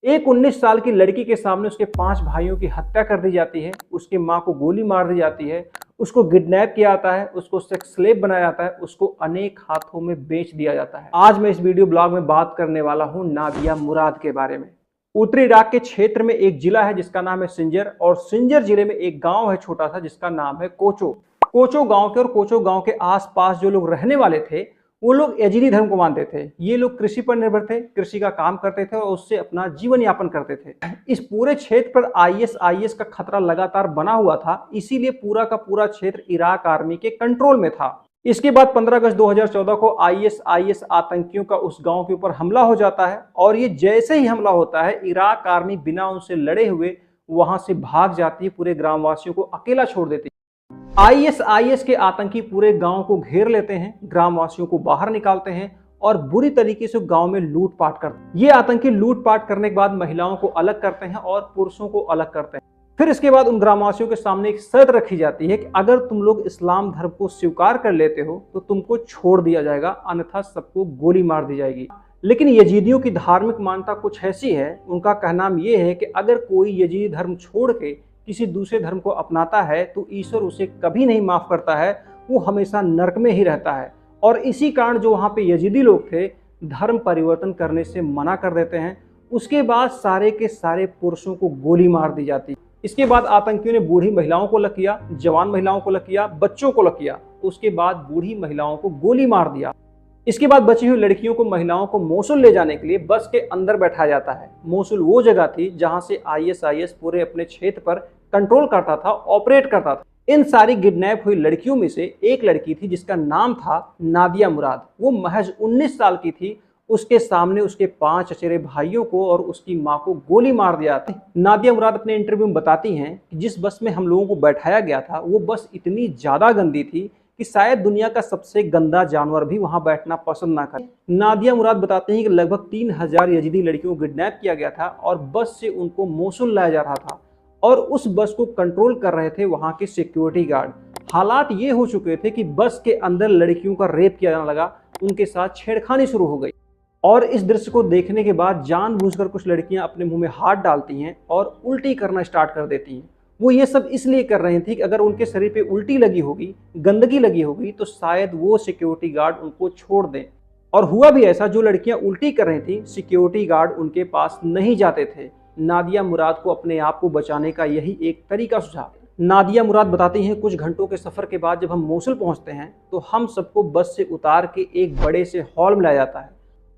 एक 19 साल की लड़की के सामने उसके 5 भाइयों की हत्या कर दी जाती है, उसकी मां को गोली मार दी जाती है, उसको किडनैप किया जाता है, उसको सेक्स स्लेव बनाया जाता है, उसको अनेक हाथों में बेच दिया जाता है। आज मैं इस वीडियो ब्लॉग में बात करने वाला हूं नादिया मुराद के बारे में। उत्तरी इराक के क्षेत्र में एक जिला है जिसका नाम है सिंजर, और सिंजर जिले में एक गांव है छोटा सा जिसका नाम है कोचो। कोचो गांव के और कोचो गांव के आसपास जो लोग रहने वाले थे वो लोग यजीदी धर्म को मानते थे। ये लोग कृषि पर निर्भर थे, कृषि का काम करते थे और उससे अपना जीवन यापन करते थे। इस पूरे क्षेत्र पर आईएस का खतरा लगातार बना हुआ था, इसीलिए पूरा का पूरा क्षेत्र इराक आर्मी के कंट्रोल में था। इसके बाद 15 अगस्त 2014 को आईएस आतंकियों का उस गांव के ऊपर हमला हो जाता है, और ये जैसे ही हमला होता है इराक आर्मी बिना उनसे लड़े हुए वहां से भाग जाती है, पूरे ग्रामवासियों को अकेला छोड़ देती है। आईएस के आतंकी पूरे गांव को घेर लेते हैं, ग्रामवासियों को बाहर निकालते हैं और बुरी तरीके से गांव में लूटपाट करते हैं। ये आतंकी लूटपाट करने के बाद महिलाओं को अलग करते हैं और पुरुषों को अलग करते हैं। फिर इसके बाद उन ग्रामवासियों के सामने एक शर्त रखी जाती है कि अगर तुम लोग इस्लाम धर्म को स्वीकार कर लेते हो तो तुमको छोड़ दिया जाएगा, अन्यथा सबको गोली मार दी जाएगी। लेकिन यजीदियों की धार्मिक मान्यता कुछ ऐसी है, उनका कहना यह है कि अगर कोई यजीदी धर्म छोड़ के किसी दूसरे धर्म को अपनाता है तो ईश्वर उसे कभी नहीं माफ करता है, वो हमेशा नरक में ही रहता है। और इसी कारण जो वहाँ पे यजीदी लोग थे धर्म परिवर्तन करने से मना कर देते हैं। उसके बाद सारे के सारे पुरुषों को गोली मार दी जाती। इसके बाद आतंकियों ने बूढ़ी महिलाओं को अलग किया, जवान महिलाओं को अलग किया, बच्चों को अलग किया। उसके बाद बूढ़ी महिलाओं को गोली मार दिया। इसके बाद बची हुई लड़कियों को, महिलाओं को मोसुल ले जाने के लिए बस के अंदर बैठाया जाता है। मोसुल वो जगह थी जहां से आईएस पूरे अपने क्षेत्र पर कंट्रोल करता था, ऑपरेट करता था। इन सारी किडनैप हुई लड़कियों में से एक लड़की थी जिसका नाम था नादिया मुराद। वो महज 19 साल की थी। उसके सामने उसके 5 चचेरे भाइयों को और उसकी मां को गोली मार दिया था। नादिया मुराद अपने इंटरव्यू में बताती हैं कि जिस बस में हम लोगों को बैठाया गया था वो बस इतनी ज्यादा गंदी थी कि शायद दुनिया का सबसे गंदा जानवर भी वहां बैठना पसंद ना करे। नादिया मुराद बताते हैं कि लगभग 3000 यजीदी लड़कियों को किडनैप किया गया था और बस से उनको मोसुल लाया जा रहा था, और उस बस को कंट्रोल कर रहे थे वहां के सिक्योरिटी गार्ड। हालात ये हो चुके थे कि बस के अंदर लड़कियों का रेप किया जाने लगा, उनके साथ छेड़खानी शुरू हो गई। और इस दृश्य को देखने के बाद जानबूझकर कुछ लड़कियां अपने मुंह में हाथ डालती हैं और उल्टी करना स्टार्ट कर देती हैं। वो ये सब इसलिए कर रही थी कि अगर उनके शरीर पे उल्टी लगी होगी, गंदगी लगी होगी, तो शायद वो सिक्योरिटी गार्ड उनको छोड़ दें। और हुआ भी ऐसा, जो लड़कियां उल्टी कर रही थी सिक्योरिटी गार्ड उनके पास नहीं जाते थे। नादिया मुराद को अपने आप को बचाने का यही एक तरीका सुझा। नादिया मुराद बताती हैं, कुछ घंटों के सफर के बाद जब हम मोसुल पहुंचते हैं तो हम सबको बस से उतार के एक बड़े से हॉल में लाया जाता है,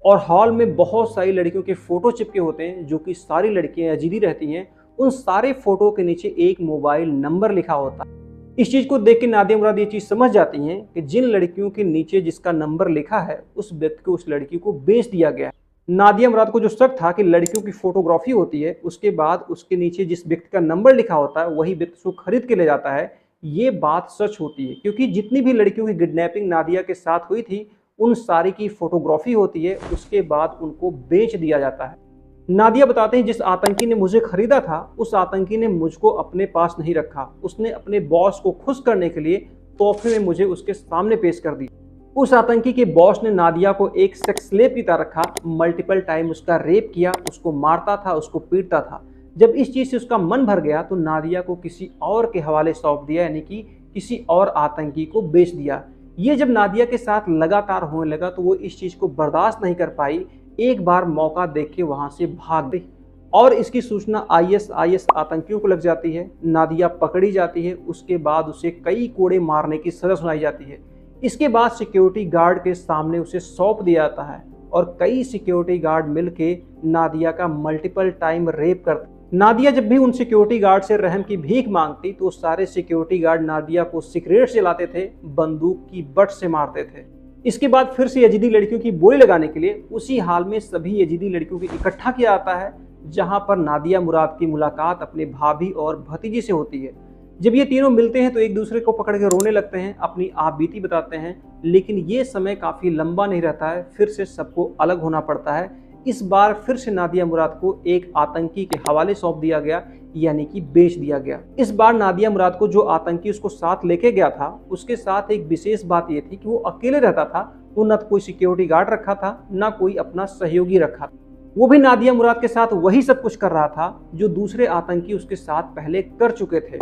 और हॉल में बहुत सारी लड़कियों के फोटो चिपके होते हैं जो कि सारी लड़कियां यजीदी रहती हैं। उन सारे फोटो के नीचे एक मोबाइल नंबर लिखा होता है। इस चीज को देख के नादिया मुराद ये चीज समझ जाती हैं कि जिन लड़कियों के नीचे जिसका नंबर लिखा है उस व्यक्ति को, उस लड़की को बेच दिया गया है। नादिया मुराद को जो शक था कि लड़कियों की फोटोग्राफी होती है, उसके बाद उसके नीचे जिस व्यक्ति का नंबर लिखा होता है वही व्यक्ति उसको खरीद के ले जाता है, ये बात सच होती है। क्योंकि जितनी भी लड़कियों की किडनैपिंग नादिया के साथ हुई थी उन सारी की फोटोग्राफी होती है, उसके बाद उनको बेच दिया जाता है। नादिया बताते हैं, जिस आतंकी ने मुझे खरीदा था उस आतंकी ने मुझको अपने पास नहीं रखा, उसने अपने बॉस को खुश करने के लिए तोहफे में मुझे उसके सामने पेश कर दी। उस आतंकी के बॉस ने नादिया को एक सेक्स स्लेव की तरह रखा, मल्टीपल टाइम उसका रेप किया, उसको मारता था, उसको पीटता था। जब इस चीज से उसका मन भर गया तो नादिया को किसी और के हवाले सौंप दिया, यानी कि किसी और आतंकी को बेच दिया। ये जब नादिया के साथ लगातार होने लगा तो वो इस चीज को बर्दाश्त नहीं कर पाई, एक बार मौका देख के वहां से भाग गई, और इसकी सूचना आईएस आतंकियों को लग जाती है। नादिया पकड़ी जाती है, उसके बाद उसे कई कोड़े मारने की सजा सुनाई जाती है। इसके बाद सिक्योरिटी गार्ड के सामने उसे सौंप दिया जाता है, और कई सिक्योरिटी गार्ड मिलके नादिया का मल्टीपल टाइम रेप करते। नादिया जब भी उन सिक्योरिटी गार्ड से रहम की भीख मांगती तो सारे सिक्योरिटी गार्ड नादिया को सिगरेट जलाते थे, बंदूक की बट से मारते थे। इसके बाद फिर से यजीदी लड़कियों की बोली लगाने के लिए उसी हाल में सभी यजीदी लड़कियों को इकट्ठा किया जाता है, जहां पर नादिया मुराद की मुलाकात अपने भाभी और भतीजी से होती है। जब ये तीनों मिलते हैं तो एक दूसरे को पकड़ के रोने लगते हैं, अपनी आप बीती बताते हैं। लेकिन ये समय काफी लंबा नहीं रहता है, फिर से सबको अलग होना पड़ता है। इस बार फिर से नादिया मुराद को एक आतंकी के हवाले सौंप दिया गया, यानी कि बेच दिया गया। इस बार नादिया मुराद को जो आतंकी उसको साथ लेके गया था उसके साथ एक विशेष बात यह थी कि वो अकेले रहता था। वो न कोई सिक्योरिटी गार्ड रखा था, ना कोई अपना सहयोगी रखा था। वो भी नादिया मुराद के साथ वही सब कुछ कर रहा था जो दूसरे आतंकी उसके साथ पहले कर चुके थे।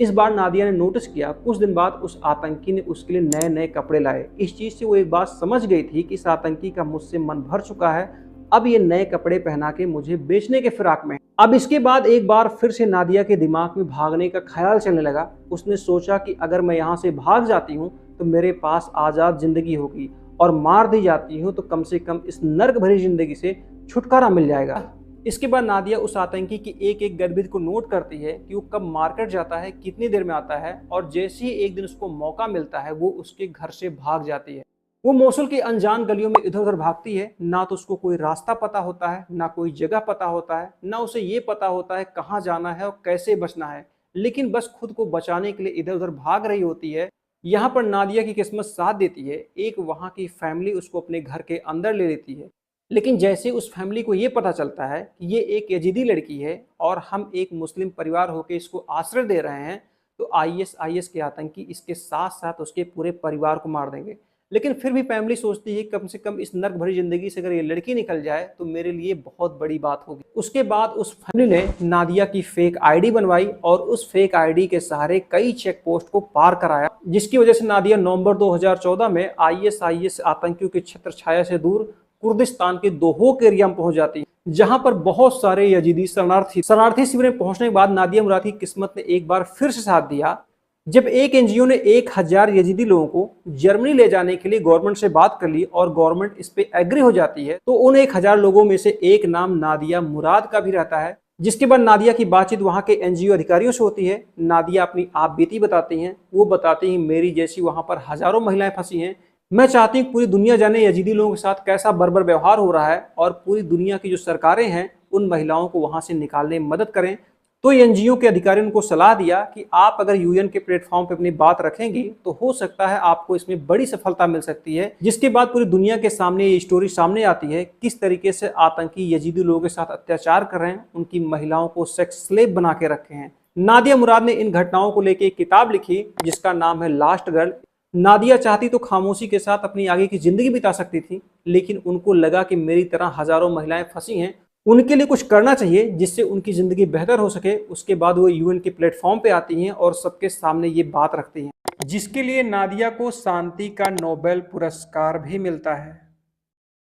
इस बार नादिया ने नोटिस किया, कुछ दिन बाद उस आतंकी ने उसके लिए नए नए कपड़े लाए। इस चीज से वो एक बात समझ गई थी कि इस आतंकी का मुझसे मन भर चुका है, अब ये नए कपड़े पहना के मुझे बेचने के फिराक में। अब इसके बाद एक बार फिर से नादिया के दिमाग में भागने का ख्याल चलने लगा। उसने सोचा कि अगर मैं यहाँ से भाग जाती हूँ तो मेरे पास आज़ाद जिंदगी होगी, और मार दी जाती हूँ तो कम से कम इस नर्क भरी जिंदगी से छुटकारा मिल जाएगा। इसके बाद नादिया उस आतंकी की एक एक गतिविधि को नोट करती है कि वो कब मार्केट जाता है, कितनी देर में आता है, और जैसे ही एक दिन उसको मौका मिलता है वो उसके घर से भाग जाती है। वो मोसुल की अनजान गलियों में इधर उधर भागती है। ना तो उसको कोई रास्ता पता होता है, ना कोई जगह पता होता है, ना उसे ये पता होता है कहाँ जाना है और कैसे बचना है, लेकिन बस खुद को बचाने के लिए इधर उधर भाग रही होती है। यहाँ पर नादिया की किस्मत साथ देती है। एक वहाँ की फैमिली उसको अपने घर के अंदर ले लेती है। लेकिन जैसे उस फैमिली को ये पता चलता है कि ये एक यजीदी लड़की है और हम एक मुस्लिम परिवार होकर इसको आश्रय दे रहे हैं, तो आईएस के आतंकी इसके साथ साथ उसके पूरे परिवार को मार देंगे। लेकिन फिर भी फैमिली सोचती है कम से कम इस नर्क भरी जिंदगी से अगर ये लड़की निकल जाए तो मेरे लिए बहुत बड़ी बात होगी। उसके बाद उस फैमिली ने नादिया की फेक आईडी बनवाई और उस फेक आईडी के सहारे कई चेक पोस्ट को पार कराया, जिसकी वजह से नादिया नवंबर 2014 में आईएस आतंकियों की छत्र छाया से दूर कुर्दिस्तान के दोहोक एरिया में पहुंच जाती है, जहां पर बहुत सारे यजीदी शरणार्थी शिविर में पहुंचने के बाद नादिया मुराद की किस्मत ने एक बार फिर से साथ दिया। जब एक एनजीओ ने 1000 यजीदी लोगों को जर्मनी ले जाने के लिए गवर्नमेंट से बात कर ली और गवर्नमेंट इस पे एग्री हो जाती है, तो उन 1000 लोगों में से एक नाम नादिया मुराद का भी रहता है। जिसके बाद नादिया की बातचीत वहां के एनजीओ अधिकारियों से होती है। नादिया अपनी आप बीती बताती हैं। वो बताती हैं मेरी जैसी वहां पर हजारों महिलाएं फंसी हैं। मैं चाहती हूँ पूरी दुनिया जाने यजीदी लोगों के साथ कैसा बर्बर व्यवहार हो रहा है, और पूरी दुनिया की जो सरकारें हैं उन महिलाओं को वहां से निकालने में मदद करें। तो एनजीओ के अधिकारियों को सलाह दिया कि आप अगर यूएन के प्लेटफॉर्म पर अपनी बात रखेंगी तो हो सकता है आपको इसमें बड़ी सफलता मिल सकती है। जिसके बाद पूरी दुनिया के सामने ये स्टोरी सामने आती है किस तरीके से आतंकी यजीदी लोगों के साथ अत्याचार कर रहे हैं, उनकी महिलाओं को सेक्स स्लेव बना के रखे हैं। नादिया मुराद ने इन घटनाओं को लेकर एक किताब लिखी जिसका नाम है लास्ट गर्ल। नादिया चाहती तो खामोशी के साथ अपनी आगे की जिंदगी बिता सकती थी, लेकिन उनको लगा कि मेरी तरह हजारों महिलाएं फंसी हैं, उनके लिए कुछ करना चाहिए जिससे उनकी जिंदगी बेहतर हो सके। उसके बाद वो यूएन के प्लेटफॉर्म पे आती हैं और सबके सामने ये बात रखती हैं, जिसके लिए नादिया को शांति का नोबेल पुरस्कार भी मिलता है।